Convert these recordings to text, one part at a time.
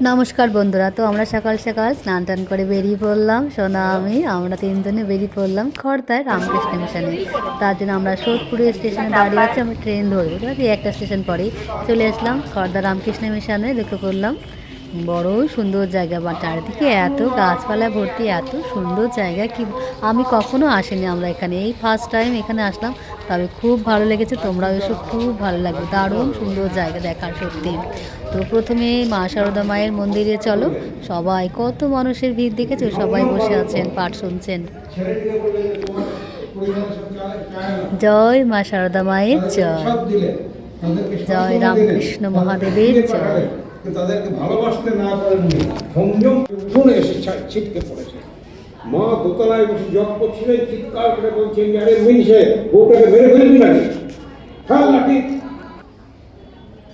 নমস্কার বন্ধুরা। তো আমরা সকাল সকাল স্নান টান করে বেরিয়ে পড়লাম, সোনা আমরা তিনজনে বেরিয়ে পড়লাম খড়দায় রামকৃষ্ণ মিশনে। তার জন্য আমরা সোদপুরে স্টেশনে দাঁড়িয়ে আছি, আমরা ট্রেন ধরবো, ঠিক আছে? একটা স্টেশন পরেই চলে আসলাম খড়দা রামকৃষ্ণ মিশনে। দেখে করলাম বড় সুন্দর জায়গা, বা চারিদিকে এত গাছপালা ভর্তি, এত সুন্দর জায়গা কি আমি কখনো আসিনি। আমরা এখানে এই ফার্স্ট টাইম এখানে আসলাম, তবে খুব ভালো লেগেছে। তোমরাও এসব, খুব ভালো লাগবে, দারুণ সুন্দর জায়গা দেখার সত্যি। তো প্রথমে মা শারদা মায়ের মন্দিরে চলো। সবাই কত মানুষের ভিড় দেখেছো, সবাই বসে আছেন, পাঠ শুনছেন। জয় মা শারদা মায়ের জয়, জয় রামকৃষ্ণ মহাদেবের জয়। তাদেরকে ভালোবাসতে না পারেননি, সংযম শুনে এসে ছিটকে পড়েছে। মা দোতলায় বসে জপ করছিলেন, চিৎকার করে বলছেন, আরে মিনসে বউটাকে মেরে ফেলবি নাকি, খেয়াল লাঠি।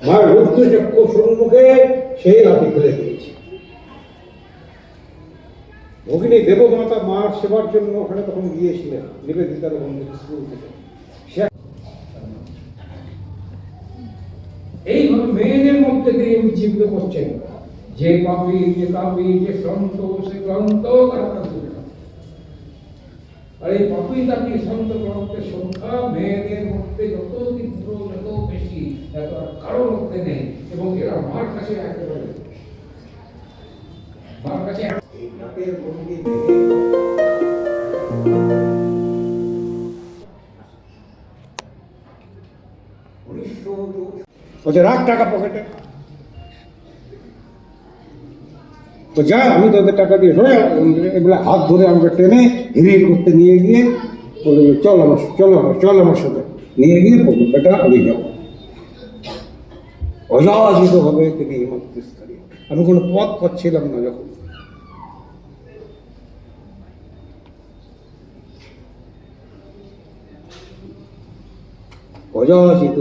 মায়ের রুদ্র চক্র সম্মুখে সেই লাঠি ফেলে দিয়েছে। ভগিনী দেবমাতা মার সেবার জন্য ওখানে তখন গিয়েছিলেন নিবেদিতার মন্দির স্কুল থেকে। এইভাবে মেয়েদের মধ্যে তিনি উজ্জীবিত করছেন, যে পাপী যে কাপী যে শ্রান্ত সে ক্লান্ত। আর এই পাপী তাপী শ্রান্ত ক্লান্তের সংখ্যা মেয়েদের মধ্যে যত তীব্র, যত বেশি, এত কারোর মধ্যে নেই। এবং এরা মার কাছে একেবারে মার কাছে রাখ টাকা পকেটে, তো যা আমি তোদের টাকা দিয়ে সরে। এগুলো হাত ধরে আমাকে টেনে হিরিয়ে করতে নিয়ে গিয়ে বলে, চল আমার সাথে নিয়ে গিয়ে বলল, বেটা আমি যাবো। অযাচিত ভাবে তিনি হিমন্তস্থানী, আমি কোনো পথ পাচ্ছিলাম না যখন। অযাচিত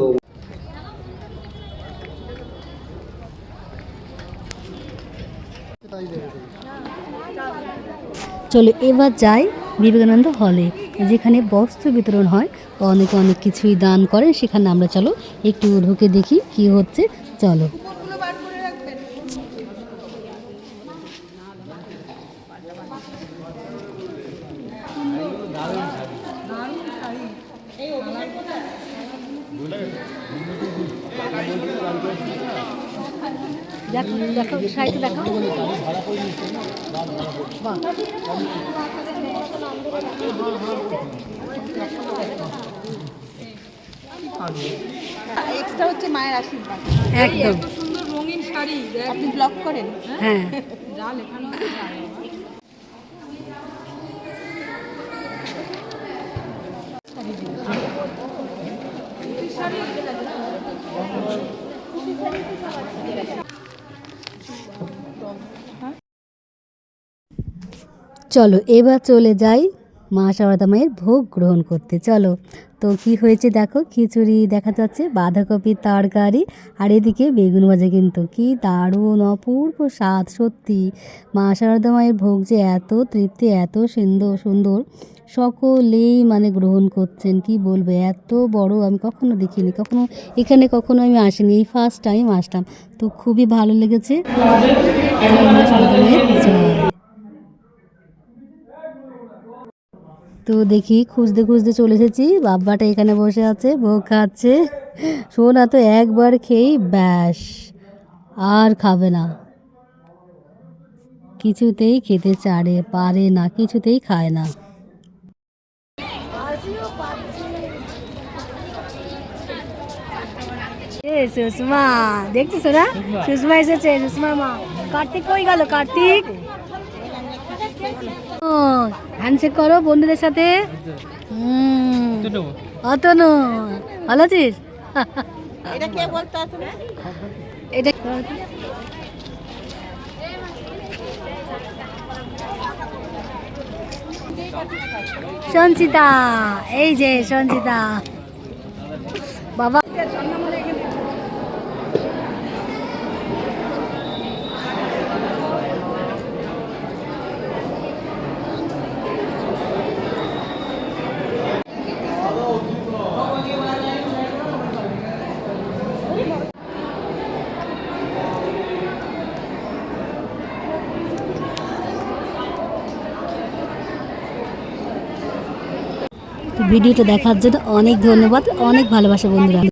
চলো এবার যাই বিবেকানন্দ হলে, যেখানে বস্ত্র বিতরণ হয়, অনেকে অনেক কিছুই দান করেন। সেখানে আমরা চলো একটু ঢুকে দেখি কি হচ্ছে। চলো। দেখো দেখো সাইডে দেখো, এক্সট্রা হচ্ছে মায়ের আশীর্বাদ। একদম সুন্দর রঙিন শাড়ি আপনি ব্লক করেন। হ্যাঁ। যা লেখানো চলো এবার চলে যাই মা শারদা মায়ের ভোগ গ্রহণ করতে। চলো। তো কি হয়েছে দেখো, খিচুড়ি দেখা যাচ্ছে, বাঁধাকপির তরকারি, আর এদিকে বেগুন ভাজা। কিন্তু কি দারুণ অপূর্ব স্বাদ সত্যি। মা শারদা মায়ের ভোগ যে এত তৃপ্তি, এত সুন্দর সুন্দর, সকলেই মানে গ্রহণ করছেন। কি বলবো, এত বড় আমি কখনো দেখিনি, কখনো এখানে কখনো আমি আসিনি, এই ফার্স্ট টাইম আসলাম। তো খুবই ভালো লেগেছে। মা শারদা মায়ের জয়। তো দেখি খুঁজতে খুঁজতে চলে এসেছি, বাব্বাটা এখানে বসে আছে, ভোগ খাচ্ছে। সোনা তো একবার খেয়েই ব্যাস, আর খাবে না, কিছুতেই খেতে পারে না, কিছুতেই খায় না। সুষমা দেখছিস না, সুষমা এসেছে, সুষমার মা। কার্তিক কই গেল? কার্তিক হ্যান্ডশেক করো বন্ধুদের সাথে। অতনু ভালো আছিস? এটা কে বলতে আসলে? এটা সঞ্চিতা, এই যে সঞ্চিতা বাবা। তো ভিডিওটা দেখার জন্য অনেক ধন্যবাদ, অনেক ভালোবাসা বন্ধুরা।